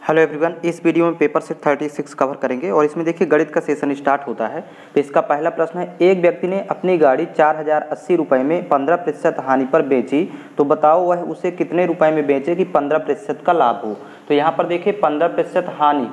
Hello everyone, इस video में paper set 36 cover करेंगे और इसमें देखिए गणित का सेशन स्टार्ट होता है। तो इसका पहला प्रश्न है, एक व्यक्ति ने अपनी गाड़ी 4080 रुपये में 15% हानि पर बेची, तो बताओ वह उसे कितने रुपए में बेचे कि 15% का लाभ हो। तो यहाँ पर देखिए 15%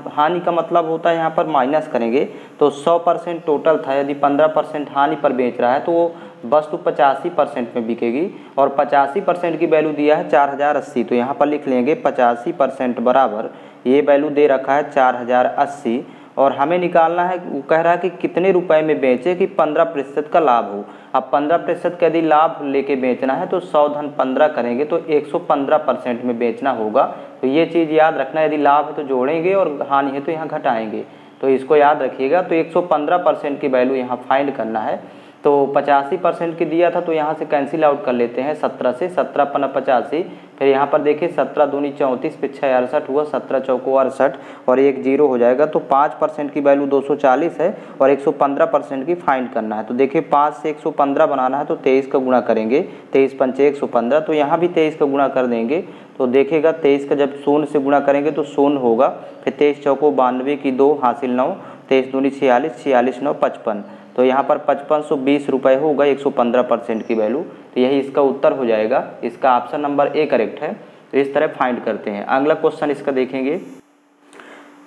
हानि का मतलब होता है यहाँ पर माइनस करेंगे तो 100% टोटल था। यदि 15% हानि पर बेच रहा है तो वो वस्तु 85% में बिकेगी और 85% की वैल्यू दिया है 4080। तो यहाँ पर लिख लेंगे 85% बराबर ये वैल्यू दे रखा है 4080 और हमें निकालना है, वो कह रहा है कि कितने रुपए में बेचे कि 15% का लाभ हो। अब 15% का यदि लाभ लेके बेचना है तो 100 धन 15 करेंगे तो 115% में बेचना होगा। तो ये चीज़ याद रखना, यदि लाभ है तो जोड़ेंगे और हानि है तो यहाँ घटाएंगे, तो इसको याद रखिएगा। तो 115% की वैल्यू यहाँ फाइंड करना है। तो 85% की दिया था तो यहाँ से कैंसिल आउट कर लेते हैं 17 से, 17 पना 85, फिर यहाँ पर देखिए 17 दूनी 34 पे 6 68 हुआ, 17 चौको 68 और एक जीरो हो जाएगा। तो 5% की वैल्यू 240 है और 115% की फाइंड करना है। तो देखिए 5 से 115 बनाना है तो 23 का गुणा करेंगे, 23 पंचे 115, तो यहाँ भी 23 का गुणा कर देंगे तो देखिएगा 23 का जब शून्य से गुणा करेंगे तो शून्य होगा, फिर 23 चौको 92 की 2 हासिल 9, 23 दूनी 46, 46 9 55, तो यहाँ पर 5520 रुपये होगा 115% की वैल्यू। तो यही इसका उत्तर हो जाएगा। इसका ऑप्शन नंबर ए करेक्ट है। तो इस तरह फाइंड करते हैं। अगला क्वेश्चन इसका देखेंगे,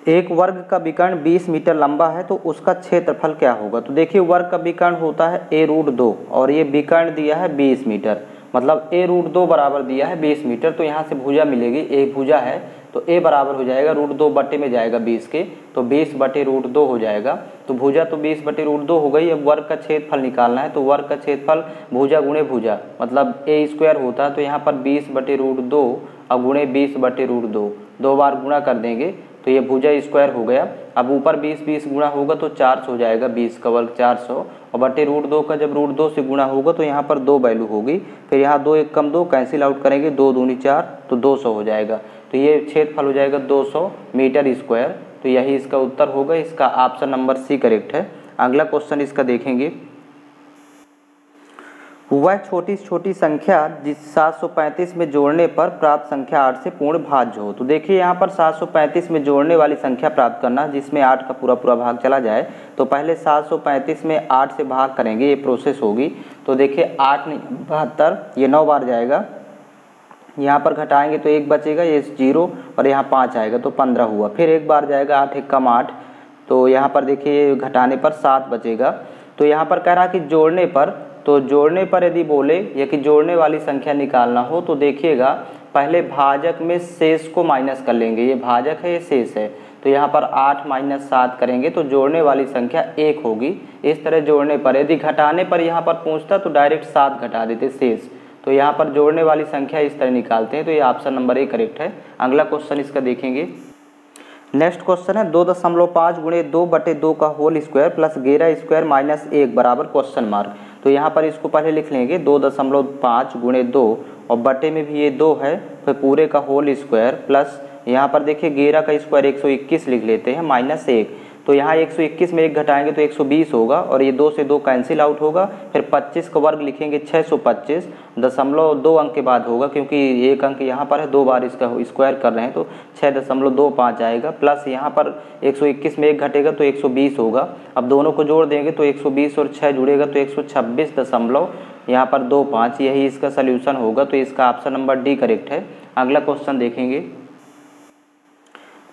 एक वर्ग का विकर्ण 20 मीटर लंबा है तो उसका क्षेत्रफल क्या होगा। तो देखिए वर्ग का विकर्ण होता है a√2 और ये विकर्ण दिया है 20 मीटर, मतलब a√2 बराबर दिया है 20 मीटर। तो यहाँ से भुजा मिलेगी, एक भुजा है तो a बराबर हो जाएगा √2 बटे में जाएगा 20 के, तो 20 बटे √2 हो जाएगा। तो भुजा तो 20 बटे √2 हो गई। अब वर्ग का क्षेत्रफल निकालना है तो वर्ग का क्षेत्रफल भुजा गुणे भुजा मतलब a² होता है। तो यहाँ पर 20 बटे √2 और गुणे 20 बटे √2, दो बार गुणा कर देंगे तो ये भुजा स्क्वायर हो गया। अब ऊपर 20 गुणा होगा तो 400 हो जाएगा, 20 का वर्ग 400 और बटे √2 का जब √2 से गुणा होगा तो यहाँ पर 2 वैल्यू होगी, फिर यहाँ 2 एक कम 2 कैंसिल आउट करेंगे, 2 दूनी 4 तो 200 हो जाएगा। तो ये क्षेत्रफल हो जाएगा 200 मीटर स्क्वायर। तो यही इसका उत्तर होगा। इसका ऑप्शन नंबर सी करेक्ट है। अगला क्वेश्चन इसका देखेंगे, वह छोटी छोटी संख्या जिस 735 में जोड़ने पर प्राप्त संख्या 8 से पूर्ण भाज्य हो। तो देखिए यहाँ पर 735 में जोड़ने वाली संख्या प्राप्त करना जिसमें 8 का पूरा भाग चला जाए। तो पहले 735 में 8 से भाग करेंगे, ये प्रोसेस होगी। तो देखिए 8 नहीं 72, ये 9 बार जाएगा, यहाँ पर घटाएंगे तो 1 बचेगा, ये 0 और यहाँ 5 आएगा तो 15 हुआ, फिर एक बार जाएगा 8 एक कम 8, तो यहाँ पर देखिए घटाने पर 7 बचेगा। तो यहाँ पर कह रहा कि जोड़ने पर, तो जोड़ने पर यदि बोले या कि जोड़ने वाली संख्या निकालना हो तो देखिएगा पहले भाजक में शेष को माइनस कर लेंगे, ये भाजक है ये शेष है। तो यहाँ पर 8 - 7 करेंगे तो जोड़ने वाली संख्या 1 होगी। इस तरह जोड़ने पर, यदि घटाने पर यहाँ पर पूछता तो डायरेक्ट 7 घटा देते शेष। तो यहाँ पर जोड़ने वाली संख्या इस तरह निकालते हैं। तो ये ऑप्शन नंबर ए करेक्ट है। अगला क्वेश्चन इसका देखेंगे, नेक्स्ट क्वेश्चन है 2.5 गुणे 2 बटे 2 का होल स्क्वायर प्लस 11² माइनस 1 बराबर क्वेश्चन मार्क। तो यहाँ पर इसको पहले लिख लेंगे 2.5 गुणे 2 और बटे में भी ये 2 है, फिर पूरे का होल स्क्वायर प्लस यहाँ पर देखिए 11 का स्क्वायर 121 लिख लेते हैं माइनस 1। तो यहाँ 121 में 1 घटाएंगे तो 120 होगा और ये 2 से 2 कैंसिल आउट होगा, फिर 25 का वर्ग लिखेंगे 625, 0.2 अंक के बाद होगा क्योंकि एक अंक यहाँ पर है, 2 बार इसका स्क्वायर कर रहे हैं तो 6.25 आएगा, प्लस यहाँ पर 121 में 1 घटेगा तो 120 होगा। अब दोनों को जोड़ देंगे तो 120 और 6 जुड़ेगा तो 126 यहाँ पर 25, यही इसका सोल्यूशन होगा। तो इसका ऑप्शन नंबर डी करेक्ट है। अगला क्वेश्चन देखेंगे,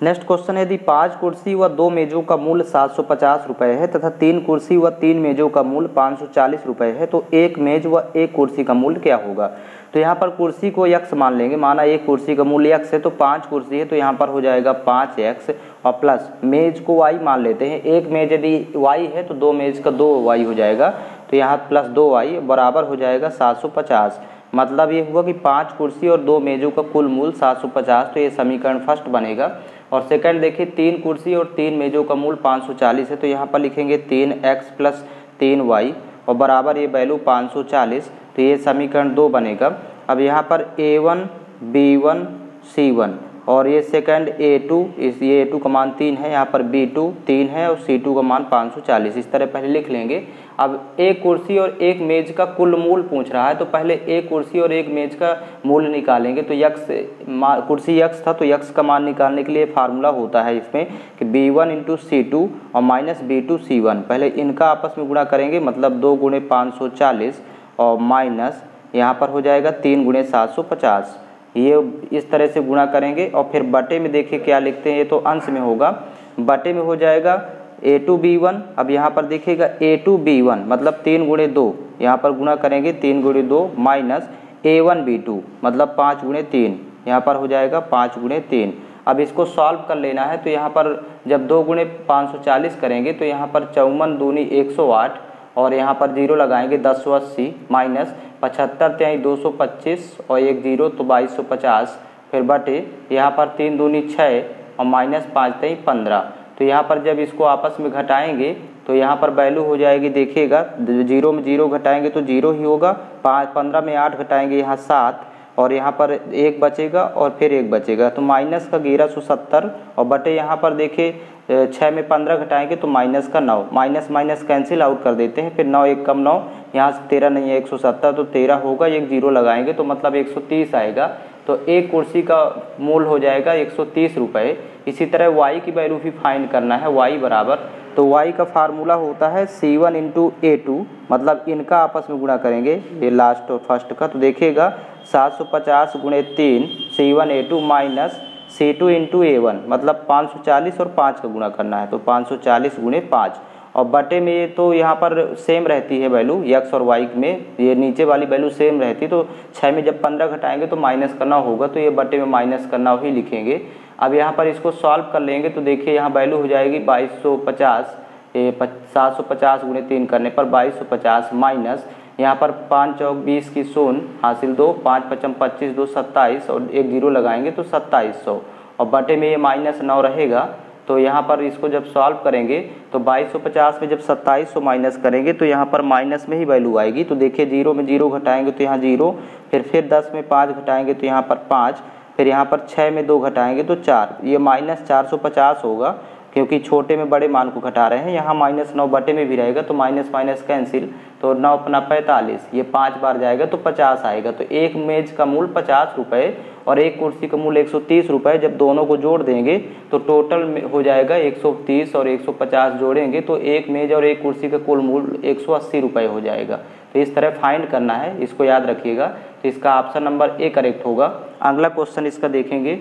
नेक्स्ट क्वेश्चन है, यदि 5 कुर्सी व 2 मेजों का मूल्य 750 रुपये है तथा 3 कुर्सी व 3 मेजों का मूल्य 540 रुपये है तो एक मेज व एक कुर्सी का मूल्य क्या होगा। तो यहाँ पर कुर्सी को x मान लेंगे, माना एक कुर्सी का मूल्य x है तो 5 कुर्सी है तो यहाँ पर हो जाएगा 5x और प्लस मेज को y मान लेते हैं। एक मेज यदि y है तो 2 मेज का 2y हो जाएगा, तो यहाँ प्लस 2y बराबर हो जाएगा 750। मतलब ये हुआ कि 5 कुर्सी और 2 मेजों का कुल मूल्य 750। तो ये समीकरण फर्स्ट बनेगा। और सेकंड देखिए 3 कुर्सी और 3 मेजों का मूल्य 540 है तो यहाँ पर लिखेंगे 3x प्लस 3y और बराबर ये वैल्यू 540। तो ये समीकरण 2 बनेगा। अब यहाँ पर a1 b1 c1 और ये सेकंड A2, इस ये A2 का मान 3 है, यहाँ पर B2 3 है और C2 का मान 540। इस तरह पहले लिख लेंगे। अब एक कुर्सी और एक मेज का कुल मूल पूछ रहा है, तो पहले एक कुर्सी और एक मेज का मूल निकालेंगे। तो यक्स कुर्सी यक्स था, तो यक्स का मान निकालने के लिए फार्मूला होता है इसमें कि B1 इंटू C2 और माइनस B2 C1। पहले इनका आपस में गुणा करेंगे, मतलब 2 गुणे 540 और माइनस यहाँ पर हो जाएगा 3 गुणे 750। ये इस तरह से गुणा करेंगे और फिर बटे में देखिए क्या लिखते हैं, ये तो अंश में होगा, बटे में हो जाएगा A2B1। अब यहाँ पर देखिएगा A2B1 मतलब 3 गुणे 2, यहाँ पर गुणा करेंगे 3 गुणे 2 माइनस A1B2 मतलब 5 गुणे 3, यहाँ पर हो जाएगा 5 गुणे 3। अब इसको सॉल्व कर लेना है, तो यहाँ पर जब 2 गुणे 540 करेंगे तो यहाँ पर 54 दूनी 108 और यहाँ पर जीरो लगाएंगे 1080 माइनस 75 त्याई 225 और एक जीरो तो 2250, फिर बटे यहाँ पर 3 दूनी 6 और माइनस 5 त्याई 15। तो यहाँ पर जब इसको आपस में घटाएंगे तो यहाँ पर वैल्यू हो जाएगी, देखिएगा जीरो में जीरो घटाएंगे तो जीरो ही होगा, 15 में 8 घटाएंगे यहाँ 7 और यहाँ पर 1 बचेगा और फिर 1 बचेगा, तो माइनस का 1170 और बटे यहाँ पर देखिए 6 में 15 घटाएंगे तो माइनस का 9, माइनस माइनस कैंसिल आउट कर देते हैं, फिर 9 1 कम 9, यहाँ से 13 नहीं है 170 तो 13 होगा, एक जीरो लगाएंगे तो मतलब 130 आएगा। तो एक कुर्सी का मूल हो जाएगा 130 रुपये। इसी तरह y की वैल्यू भी फाइंड करना है, y बराबर, तो y का फार्मूला होता है C1 इंटू A2, मतलब इनका आपस में गुणा करेंगे, ये लास्ट और फर्स्ट का, तो देखिएगा 750 गुणे 3 C1 A2 minus C2 into A1 मतलब 540 और 5 का गुणा करना है, तो 540 गुणे 5 और बटे में ये तो यहाँ पर सेम रहती है वैल्यू x और y में, ये नीचे वाली वैल्यू सेम रहती, तो 6 में जब 15 घटाएंगे तो माइनस करना होगा, तो ये बटे में माइनस करना ही लिखेंगे। अब यहाँ पर इसको सॉल्व कर लेंगे तो देखिए यहाँ वैल्यू हो जाएगी 2250, 750 गुणे 3 करने पर 2250 माइनस यहाँ पर 5 चौक 20 की 0 हासिल 2, 5 पचम 25 2 27 और एक जीरो लगाएंगे तो 2700 और बटे में ये माइनस 9 रहेगा। तो यहाँ पर इसको जब सॉल्व करेंगे तो 2250 में जब 2700 माइनस करेंगे तो यहाँ पर माइनस में ही वैल्यू आएगी। तो देखिए जीरो में जीरो घटाएंगे तो यहाँ जीरो, फिर 10 में 5 घटाएंगे तो यहाँ पर 5, फिर यहाँ पर 6 में 2 घटाएंगे तो 4, ये माइनस 450 होगा क्योंकि छोटे में बड़े मान को घटा रहे हैं। यहाँ माइनस 9 बटे में भी रहेगा तो माइनस माइनस कैंसिल, तो 9 अपना 45, ये 5 बार जाएगा तो 50 आएगा। तो एक मेज का मूल 50 रुपये और एक कुर्सी का मूल 130 रुपये, जब दोनों को जोड़ देंगे तो टोटल में हो जाएगा 130 और 150 जोड़ेंगे तो एक मेज और एक कुर्सी का कुल मूल 180 रुपये हो जाएगा। तो इस तरह फाइंड करना है, इसको याद रखिएगा। तो इसका ऑप्शन नंबर ए करेक्ट होगा। अगला क्वेश्चन इसका देखेंगे,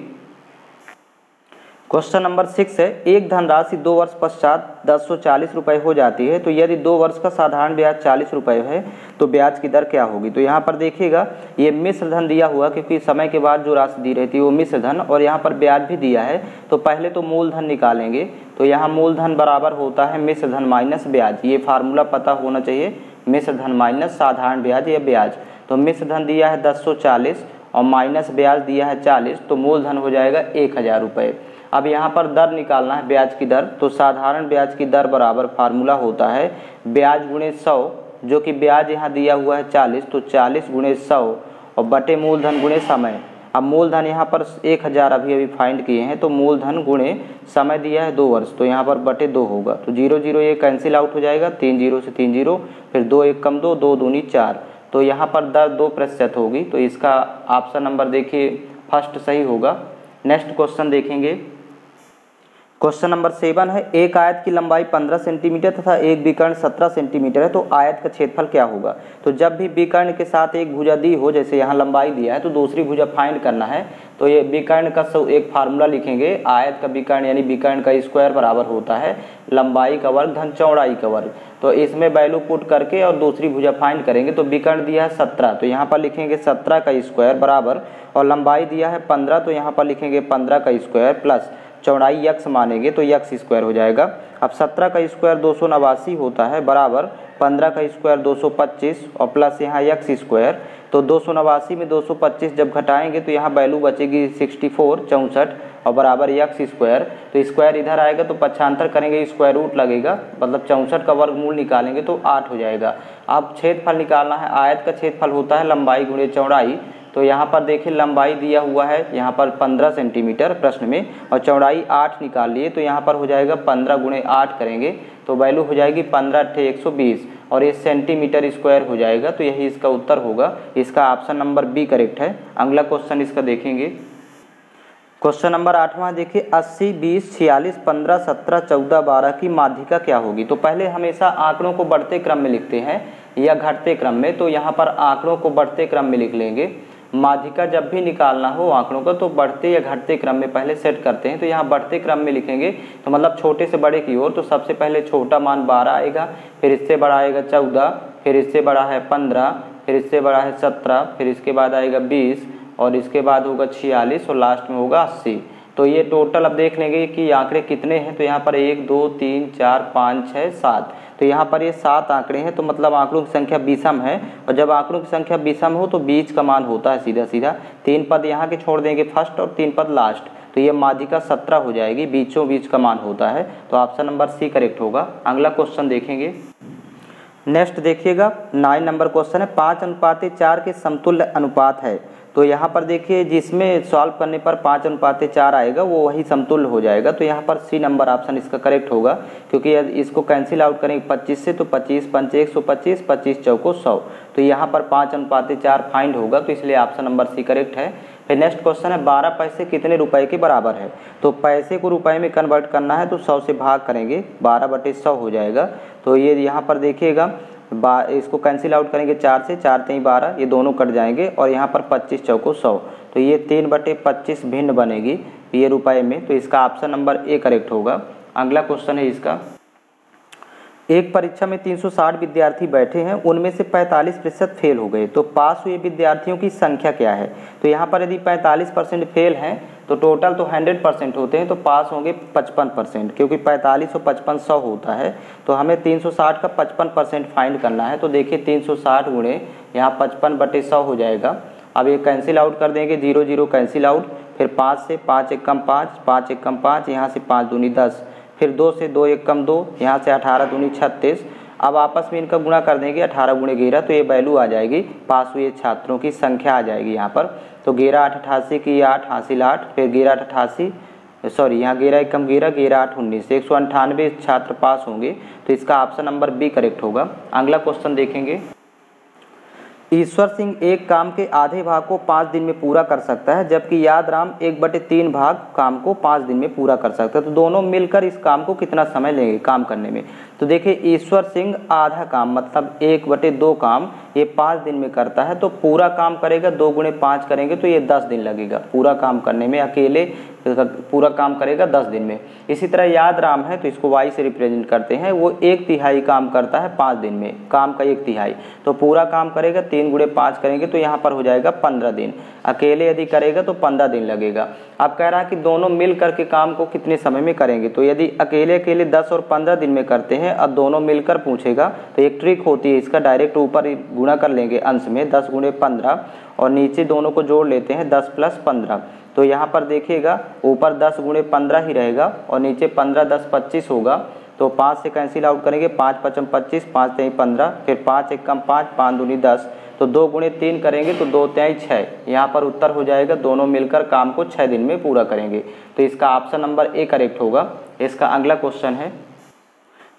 क्वेश्चन नंबर 6 है, एक धनराशि 2 वर्ष पश्चात 1040 रुपये हो जाती है, तो यदि 2 वर्ष का साधारण ब्याज 40 रुपये है तो ब्याज की दर क्या होगी। तो यहाँ पर देखिएगा ये मिश्र धन दिया हुआ, क्योंकि समय के बाद जो राशि दी रहती है वो मिश्र धन, और यहाँ पर ब्याज भी दिया है। तो पहले तो मूलधन निकालेंगे, तो यहाँ मूलधन बराबर होता है मिश्र धन माइनस ब्याज, ये फार्मूला पता होना चाहिए, मिश्र धन माइनस साधारण ब्याज या ब्याज। तो मिश्र धन दिया है 1040 और माइनस ब्याज दिया है 40, तो मूलधन हो जाएगा 1000 रुपये। अब यहाँ पर दर निकालना है, ब्याज की दर, तो साधारण ब्याज की दर बराबर फार्मूला होता है ब्याज गुणे 100, जो कि ब्याज यहाँ दिया हुआ है 40, तो 40 गुणे 100 और बटे मूलधन गुणे समय। अब मूलधन यहाँ पर 1000 अभी फाइंड किए हैं, तो मूलधन गुणे समय दिया है 2 वर्ष, तो यहाँ पर बटे 2 होगा, तो 0 0 ये कैंसिल आउट हो जाएगा, 3 0 से 3 0, फिर 2 1 कम 2, 2 दूनी 4, तो यहाँ पर दर 2% होगी। तो इसका ऑप्शन नंबर देखिए फर्स्ट सही होगा। नेक्स्ट क्वेश्चन देखेंगे, क्वेश्चन नंबर 7 है, एक आयत की लंबाई 15 सेंटीमीटर तथा एक विकर्ण 17 सेंटीमीटर है, तो आयत का क्षेत्रफल क्या होगा। तो जब भी विकर्ण के साथ एक भुजा दी हो, जैसे यहाँ लंबाई दिया है तो दूसरी भुजा फाइंड करना है, तो ये विकर्ण का एक फार्मूला लिखेंगे, आयत का विकर्ण यानी विकर्ण का स्क्वायर बराबर होता है लंबाई का वर्ग धन चौड़ाई का वर्ग। तो इसमें वैल्यू पुट करके और दूसरी भुजा फाइंड करेंगे, तो विकर्ण दिया है 17, तो यहाँ पर लिखेंगे 17 का स्क्वायर बराबर, और लंबाई दिया है 15, तो यहाँ पर लिखेंगे 15 का स्क्वायर प्लस चौड़ाई यक्स मानेंगे तो यक्स स्क्वायर हो जाएगा। अब 17 का स्क्वायर 289 होता है बराबर 15 का स्क्वायर 225 और प्लस यहाँ यक्स स्क्वायर, तो 289 में 225 जब घटाएंगे तो यहाँ वैल्यू बचेगी 64 और बराबर यक्स स्क्वायर, तो स्क्वायर इधर आएगा तो पक्षांतर करेंगे स्क्वायर रूट लगेगा, मतलब 64 का वर्गमूल निकालेंगे तो 8 हो जाएगा। अब क्षेत्रफल निकालना है, आयत का क्षेत्रफल होता है लंबाई गुणे चौड़ाई, तो यहाँ पर देखिए लंबाई दिया हुआ है यहाँ पर 15 सेंटीमीटर प्रश्न में, और चौड़ाई 8 निकाल लिए, तो यहाँ पर हो जाएगा 15 गुणे 8 करेंगे तो वैल्यू हो जाएगी 15×120 और ये सेंटीमीटर स्क्वायर हो जाएगा। तो यही इसका उत्तर होगा। इसका ऑप्शन नंबर बी करेक्ट है। अगला क्वेश्चन इसका देखेंगे। क्वेश्चन नंबर 8वां देखिए 80, 20, 46, 15, 17, 14, 12 की माध्यिका क्या होगी। तो पहले हमेशा आंकड़ों को बढ़ते क्रम में लिखते हैं या घटते क्रम में, तो यहाँ पर आंकड़ों को बढ़ते क्रम में लिख लेंगे। माध्यिका जब भी निकालना हो आंकड़ों का तो बढ़ते या घटते क्रम में पहले सेट करते हैं। तो यहाँ बढ़ते क्रम में लिखेंगे तो मतलब छोटे से बड़े की ओर, तो सबसे पहले छोटा मान 12 आएगा, फिर इससे बड़ा आएगा 14, फिर इससे बड़ा है 15, फिर इससे बड़ा है 17, फिर इसके बाद आएगा 20 और इसके बाद होगा 46 और लास्ट में होगा 80। तो ये टोटल अब देख लेंगे कि आंकड़े कितने हैं। तो यहाँ पर 1, 2, 3, 4, 5, 6, 7, तो यहाँ पर ये 7 आंकड़े हैं। तो मतलब आंकड़ों की संख्या विषम है, और जब आंकड़ों की संख्या विषम हो तो बीच का मान होता है सीधा सीधा। 3 पद यहाँ के छोड़ देंगे फर्स्ट और 3 पद लास्ट, तो ये माध्यिका 17 हो जाएगी, बीचों बीच का मान होता है। तो ऑप्शन नंबर सी करेक्ट होगा। अगला क्वेश्चन देखेंगे। नेक्स्ट देखिएगा 9 नंबर क्वेश्चन है 5:4 के समतुल्य अनुपात है। तो यहाँ पर देखिए जिसमें सॉल्व करने पर 5:4 आएगा वो वही समतुल्य हो जाएगा। तो यहाँ पर सी नंबर ऑप्शन इसका करेक्ट होगा, क्योंकि इसको कैंसिल आउट करेंगे 25 से, तो 25 पंच 125, 25 चौको 100, तो यहाँ पर 5:4 फाइंड होगा। तो इसलिए ऑप्शन नंबर सी करेक्ट है। फिर नेक्स्ट क्वेश्चन है 12 पैसे कितने रुपए के बराबर है। तो पैसे को रुपए में कन्वर्ट करना है तो 100 से भाग करेंगे, 12/100 हो जाएगा। तो ये यहाँ पर देखिएगा इसको कैंसिल आउट करेंगे 4 से, 4 3 12, ये दोनों कट जाएंगे और यहाँ पर 25 चौको 100, तो ये 3/25 भिन्न बनेगी ये रुपए में। तो इसका ऑप्शन नंबर ए करेक्ट होगा। अगला क्वेश्चन है इसका। एक परीक्षा में 360 विद्यार्थी बैठे हैं, उनमें से 45% फेल हो गए, तो पास हुए विद्यार्थियों की संख्या क्या है। तो यहाँ पर यदि 45% फेल हैं तो टोटल तो 100% होते हैं, तो पास होंगे 55%, क्योंकि 45 और 55 100 होता है। तो हमें 360 का 55% फाइंड करना है। तो देखिए 360 गुणे यहाँ 55/100 हो जाएगा। अब ये कैंसिल आउट कर देंगे, 0 0 कैंसिल आउट, फिर 5 से 5 1 कम 5, 5 1 कम 5, यहाँ से 5 दूनी 10, फिर 2 से 2 1 कम 2, यहाँ से 18 दूनी 36। अब आपस में इनका गुणा कर देंगे 18 गुणे 11, तो ये वैल्यू आ जाएगी, पास हुए छात्रों की संख्या आ जाएगी यहाँ पर। तो 11 8 88 की 8 हासिल 8, फिर 11 8 88, सॉरी यहाँ 11 1 कम 11, 11 8 19, 198 छात्र पास होंगे। तो इसका ऑप्शन नंबर बी करेक्ट होगा। अगला क्वेश्चन देखेंगे। ईश्वर सिंह एक काम के आधे भाग को 5 दिन में पूरा कर सकता है, जबकि यादराम 1/3 भाग काम को 5 दिन में पूरा कर सकता है। तो दोनों मिलकर इस काम को कितना समय लेंगे काम करने में। तो देखिए ईश्वर सिंह आधा काम मतलब 1/2 काम ये 5 दिन में करता है, तो पूरा काम करेगा 2 गुणे 5 करेंगे तो ये 10 दिन लगेगा पूरा काम करने में, अकेले पूरा काम करेगा 10 दिन में। इसी तरह यादराम है तो इसको वाई से रिप्रेजेंट करते हैं, वो 1/3 काम करता है 5 दिन में, काम का 1/3, तो पूरा काम करेगा 3 गुणे 5 करेंगे तो यहाँ पर हो जाएगा 15 दिन। अकेले यदि करेगा तो 15 दिन लगेगा। अब कह रहा है कि दोनों मिल करके काम को कितने समय में करेंगे। तो यदि अकेले अकेले 10 और 15 दिन में करते हैं और दोनों मिलकर पूछेगा तो एक ट्रिक होती है इसका, डायरेक्ट ऊपर गुणा कर लेंगे अंश में 10 गुणे 15 और नीचे दोनों को जोड़ लेते हैं 10 + 15। तो यहाँ पर देखिएगा ऊपर 10 गुणे 15 ही रहेगा और नीचे 15 10 25 होगा। तो 5 से कैंसिल आउट करेंगे, 5 5 25, 5 3 15, फिर 5 1 कम 5, 5 दूनी 10, तो 2 गुणे 3 करेंगे तो 2 3 6, यहाँ पर उत्तर हो जाएगा। दोनों मिलकर काम को 6 दिन में पूरा करेंगे। तो इसका ऑप्शन नंबर ए करेक्ट होगा। इसका अगला क्वेश्चन है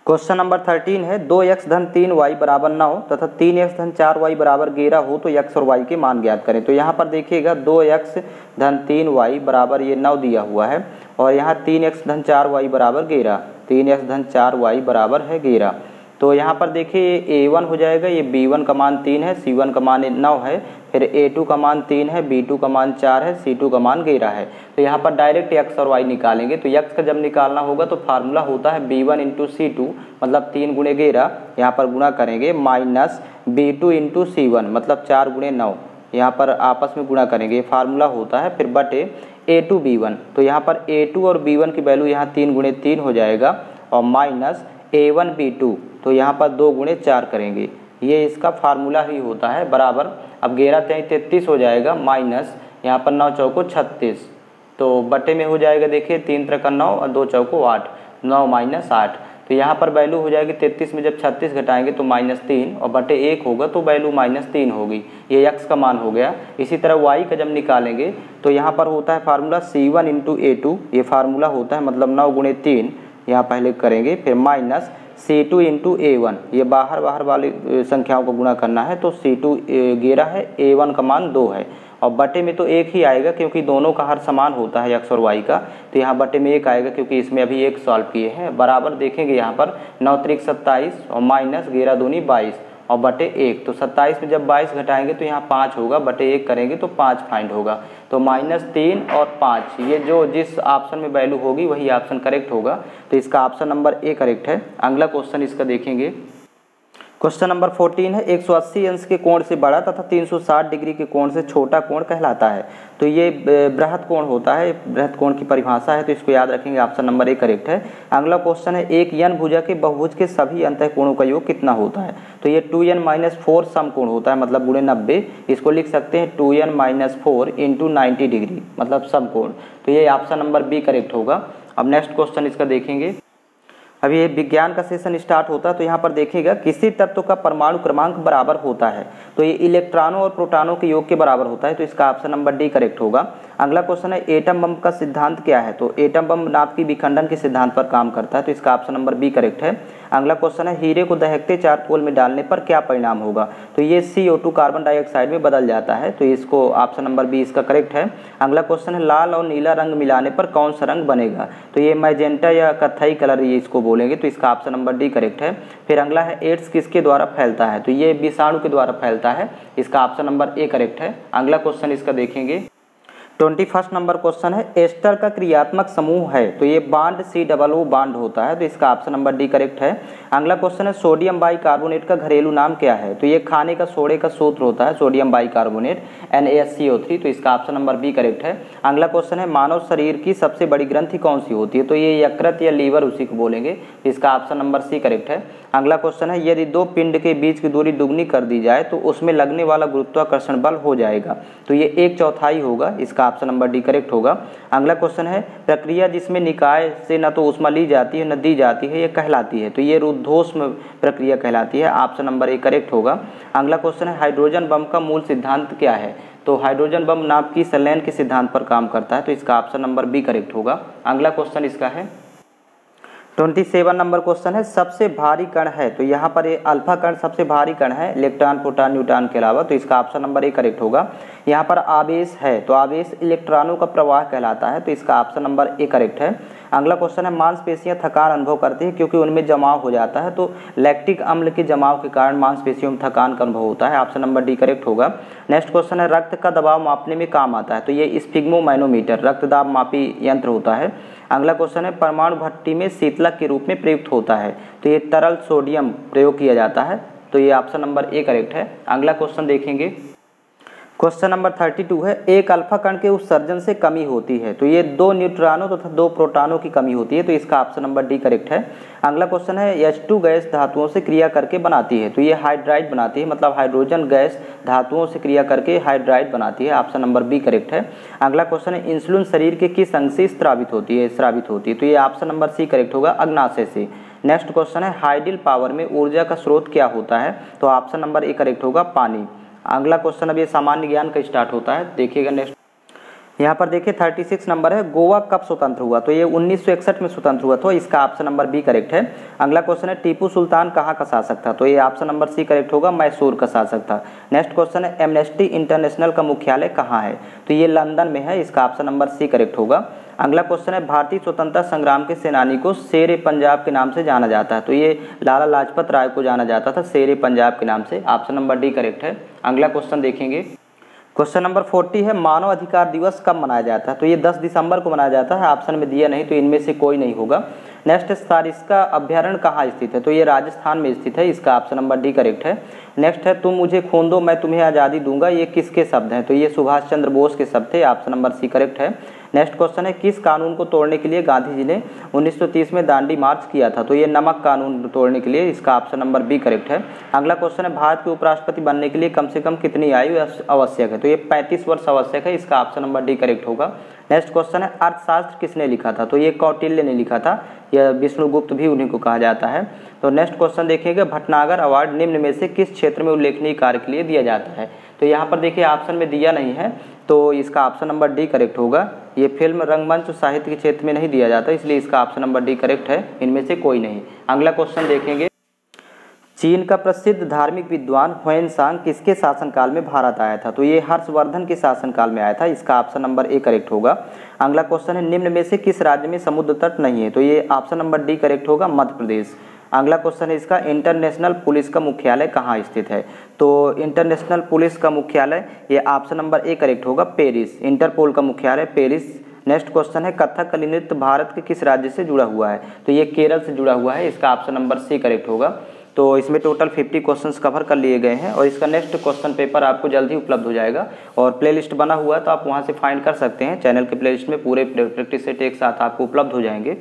क्वेश्चन नंबर 13 है 2x धन 3y बराबर 9 तथा 3x धन 4y बराबर 11 हो तो x और y के मान ज्ञात करें। तो यहाँ पर देखिएगा 2x धन 3y बराबर ये 9 दिया हुआ है और यहाँ 3x धन 4y बराबर 11, 3x धन 4y बराबर है 11। तो यहाँ पर देखिए ये a1 हो जाएगा, ये b1 का मान 3 है, c1 का मान 9 है, फिर a2 का मान 3 है, b2 का मान 4 है, c2 का मान 11 है। तो यहाँ पर डायरेक्ट x और y निकालेंगे। तो x का जब निकालना होगा तो फार्मूला होता है b1 × c2 मतलब 3 गुणे 11, यहाँ पर गुणा करेंगे, माइनस b2 × c1 मतलब 4 गुणे 9, यहाँ पर आपस में गुणा करेंगे, फार्मूला होता है, फिर बटे a2 b1। तो यहाँ पर a2 और b1 की वैल्यू यहाँ 3 गुणे 3 हो जाएगा और माइनस a1 b2, तो यहाँ पर 2 गुणे 4 करेंगे, ये इसका फार्मूला ही होता है, बराबर। अब 11 3 33 हो जाएगा, माइनस यहाँ पर 9 चौको 36, तो बटे में हो जाएगा देखिए 3 3 9 और 2 चौको 8, 9 - 8। तो यहाँ पर वैल्यू हो जाएगी 33 में जब 36 घटाएंगे तो -3 और बटे 1 होगा तो वैल्यू -3 होगी। ये x का मान हो गया। इसी तरह y का जब निकालेंगे तो यहाँ पर होता है फार्मूला C1 × A2, ये फार्मूला होता है मतलब 9 × 3 यहाँ पहले करेंगे, फिर माइनस C2 × A1, ये बाहर वाली संख्याओं को गुणा करना है तो C2 11 है, A1 का मान 2 है और बटे में तो 1 ही आएगा क्योंकि दोनों का हर समान होता है x और y का, तो यहाँ बटे में 1 आएगा क्योंकि इसमें अभी 1 सॉल्व किए हैं। बराबर देखेंगे यहाँ पर 9 × 3 = 27 और माइनस 11 × 2 = 22 और बटे 1, तो 27 में जब 22 घटाएंगे तो यहाँ 5 होगा, बटे 1 करेंगे तो 5 फाइंड होगा। तो -3 और 5 ये जो जिस ऑप्शन में वैल्यू होगी वही ऑप्शन करेक्ट होगा, तो इसका ऑप्शन नंबर ए करेक्ट है। अगला क्वेश्चन इसका देखेंगे। क्वेश्चन नंबर 14 है 180 अंश के कोण से बड़ा तथा 360 डिग्री के कोण से छोटा कोण कहलाता है। तो ये बृहत कोण होता है, बृहत कोण की परिभाषा है, तो इसको याद रखेंगे, ऑप्शन नंबर ए करेक्ट है। अगला क्वेश्चन है एक n भुजा के बहुभुज के सभी अंतःकोणों का योग कितना होता है। तो ये 2n - 4 समकोण होता है मतलब गुणे 90, इसको लिख सकते हैं 2n - 4 × 90 डिग्री मतलब समकोण, तो ये ऑप्शन नंबर बी करेक्ट होगा। अब नेक्स्ट क्वेश्चन इसका देखेंगे। अभी ये विज्ञान का सेशन स्टार्ट होता है तो यहाँ पर देखिएगा किसी तत्व का परमाणु क्रमांक बराबर होता है तो ये इलेक्ट्रॉनों और प्रोटॉनों के योग के बराबर होता है, तो इसका ऑप्शन नंबर डी करेक्ट होगा। अगला क्वेश्चन है एटम बम का सिद्धांत क्या है। तो एटम बम नाभिक की विखंडन के सिद्धांत पर काम करता है, तो इसका ऑप्शन नंबर बी करेक्ट है। अगला क्वेश्चन है हीरे को दहकते चारकोल में डालने पर क्या परिणाम होगा। तो ये CO2 कार्बन डाइऑक्साइड में बदल जाता है, तो इसको ऑप्शन नंबर बी इसका करेक्ट है। अगला क्वेश्चन है लाल और नीला रंग मिलाने पर कौन सा रंग बनेगा। तो ये मैजेंटा या कत्थई कलर ये इसको बोलेंगे, तो इसका ऑप्शन नंबर डी करेक्ट है। फिर अगला है एड्स किसके द्वारा फैलता है। तो ये विषाणु के द्वारा फैलता है, इसका ऑप्शन नंबर ए करेक्ट है। अगला क्वेश्चन इसका देखेंगे। 21 नंबर क्वेश्चन है एस्टर का क्रियात्मक समूह है। तो ये बांड COO बांड होता है, तो इसका ऑप्शन नंबर डी करेक्ट है। अगला क्वेश्चन है सोडियम बाइकार्बोनेट का घरेलू नाम क्या है। तो ये खाने का सोडे का सूत्र होता है सोडियम बाइकार्बोनेट NaSCO3, तो इसका ऑप्शन नंबर बी करेक्ट है। अगला क्वेश्चन है मानव शरीर की सबसे बड़ी ग्रंथि कौन सी होती है। तो ये यकृत या लीवर उसी को बोलेंगे, तो इसका ऑप्शन नंबर सी करेक्ट है। अगला क्वेश्चन है यदि दो पिंड के बीच की दूरी दुगनी कर दी जाए तो उसमें लगने वाला गुरुत्वाकर्षण बल हो जाएगा। तो ये 1/4 होगा, इसका ऑप्शन नंबर डी करेक्ट होगा। अगला क्वेश्चन है प्रक्रिया जिसमें निकाय से न तो ऊष्मा ली जाती है न दी जाती है, ये कहलाती है। तो ये रुद्धोष्म प्रक्रिया कहलाती है, ऑप्शन नंबर ए करेक्ट होगा। अगला क्वेश्चन है हाइड्रोजन बम का मूल सिद्धांत क्या है। तो हाइड्रोजन बम नाभिकीय संलयन के सिद्धांत पर काम करता है, तो इसका ऑप्शन नंबर बी करेक्ट होगा। अगला क्वेश्चन इसका है 27 नंबर क्वेश्चन है सबसे भारी कण है। तो यहाँ पर ये अल्फा कण सबसे भारी कण है इलेक्ट्रॉन प्रोटॉन न्यूट्रॉन के अलावा, तो इसका ऑप्शन नंबर ए करेक्ट होगा। यहाँ पर आवेश है, तो आवेश इलेक्ट्रॉनों का प्रवाह कहलाता है, तो इसका ऑप्शन नंबर ए करेक्ट है। अगला क्वेश्चन है मांसपेशियां थकान अनुभव करती हैं क्योंकि उनमें जमाव हो जाता है, तो लैक्टिक अम्ल के जमाव के कारण मांसपेशियों में थकान का अनुभव होता है, ऑप्शन नंबर डी करेक्ट होगा। नेक्स्ट क्वेश्चन है रक्त का दबाव मापने में काम आता है। तो ये स्फिग्मोमैनोमीटर रक्त दाब मापी यंत्र होता है। अगला क्वेश्चन है परमाणु भट्टी में शीतलक के रूप में प्रयुक्त होता है। तो ये तरल सोडियम प्रयोग किया जाता है, तो ये ऑप्शन नंबर ए करेक्ट है। अगला क्वेश्चन देखेंगे। क्वेश्चन नंबर 32 है एक अल्फा कण के उत्सर्जन से कमी होती है। तो ये 2 न्यूट्रॉनों तथा 2 प्रोटॉनों की कमी होती है, तो इसका ऑप्शन नंबर डी करेक्ट है। अगला क्वेश्चन है H2 गैस धातुओं से क्रिया करके बनाती है। तो ये हाइड्राइड बनाती है, मतलब हाइड्रोजन गैस धातुओं से क्रिया करके हाइड्राइड बनाती है, ऑप्शन नंबर बी करेक्ट है। अगला क्वेश्चन है इंसुलिन शरीर के किस अंग से स्रावित होती है, तो ये ऑप्शन नंबर सी करेक्ट होगा, अग्नाशय से। नेक्स्ट क्वेश्चन है हाइडल पावर में ऊर्जा का स्रोत क्या होता है। तो ऑप्शन नंबर ए करेक्ट होगा, पानी। अगला क्वेश्चन अब ये सामान्य ज्ञान का स्टार्ट होता है, देखिएगा नेक्स्ट। यहाँ पर देखिए 36 नंबर है गोवा कब स्वतंत्र हुआ। तो ये 1961 में स्वतंत्र हुआ था, इसका ऑप्शन नंबर बी करेक्ट है। अगला क्वेश्चन है टीपू सुल्तान कहाँ का शासक था। तो ये ऑप्शन नंबर सी करेक्ट होगा, मैसूर का शासक था। नेक्स्ट क्वेश्चन है एमनेस्टी इंटरनेशनल का मुख्यालय कहाँ है। तो ये लंदन में है, इसका ऑप्शन नंबर सी करेक्ट होगा। अगला क्वेश्चन है भारतीय स्वतंत्रता संग्राम के सेनानी को शेर पंजाब के नाम से जाना जाता है। तो ये लाला लाजपत राय को जाना जाता था शेर पंजाब के नाम से, ऑप्शन नंबर डी करेक्ट है। अगला क्वेश्चन देखेंगे। क्वेश्चन नंबर 40 है मानव अधिकार दिवस कब मनाया जाता है। तो ये 10 दिसंबर को मनाया जाता है, ऑप्शन में दिया नहीं, तो इनमें से कोई नहीं होगा। नेक्स्ट सारिस्का अभ्यारण्य कहाँ स्थित है। तो ये राजस्थान में स्थित है, इसका ऑप्शन नंबर डी करेक्ट है। नेक्स्ट है तुम मुझे खून दो मैं तुम्हें आज़ादी दूंगा, ये किसके शब्द हैं। तो ये सुभाष चंद्र बोस के शब्द थे, ऑप्शन नंबर सी करेक्ट है। नेक्स्ट क्वेश्चन है किस कानून को तोड़ने के लिए गांधी जी ने 1930 में दांडी मार्च किया था। तो ये नमक कानून तोड़ने के लिए, इसका ऑप्शन नंबर बी करेक्ट है। अगला क्वेश्चन है भारत के उपराष्ट्रपति बनने के लिए कम से कम कितनी आयु आवश्यक है। तो ये 35 वर्ष आवश्यक है, इसका ऑप्शन नंबर डी करेक्ट होगा। नेक्स्ट क्वेश्चन है अर्थशास्त्र किसने लिखा था, तो ये कौटिल्य ने लिखा था, यह विष्णुगुप्त भी उन्हीं को कहा जाता है। तो नेक्स्ट क्वेश्चन देखिएगा भटनागर अवार्ड निम्न में से किस क्षेत्र में उल्लेखनीय कार्य के लिए दिया जाता है, तो यहाँ पर देखिए ऑप्शन में दिया नहीं है, तो इसका ऑप्शन नंबर डी करेक्ट होगा। ये फिल्म, रंगमंच, साहित्य के क्षेत्र में नहीं दिया जाता, इसलिए इसका ऑप्शन नंबर डी करेक्ट है, इनमें से कोई नहीं। अगला क्वेश्चन देखेंगे, चीन का प्रसिद्ध धार्मिक विद्वान ह्वेनसांग किसके शासनकाल में भारत आया था, तो ये हर्षवर्धन के शासनकाल में आया था, इसका ऑप्शन नंबर ए करेक्ट होगा। अगला क्वेश्चन है निम्न में से किस राज्य में समुद्र तट नहीं है, तो ये ऑप्शन नंबर डी करेक्ट होगा, मध्य प्रदेश। अगला क्वेश्चन है इसका इंटरनेशनल पुलिस का मुख्यालय कहाँ स्थित है, तो इंटरनेशनल पुलिस का मुख्यालय ये ऑप्शन नंबर ए करेक्ट होगा, पेरिस। इंटरपोल का मुख्यालय पेरिस। नेक्स्ट क्वेश्चन है कथकली नृत्य भारत के किस राज्य से जुड़ा हुआ है, तो ये केरल से जुड़ा हुआ है, इसका ऑप्शन नंबर सी करेक्ट होगा। तो इसमें टोटल 50 क्वेश्चंस कवर कर लिए गए हैं और इसका नेक्स्ट क्वेश्चन पेपर आपको जल्द ही उपलब्ध हो जाएगा और प्लेलिस्ट बना हुआ है, तो आप वहां से फाइंड कर सकते हैं। चैनल के प्लेलिस्ट में पूरे प्रैक्टिस सेट एक साथ आपको उपलब्ध हो जाएंगे।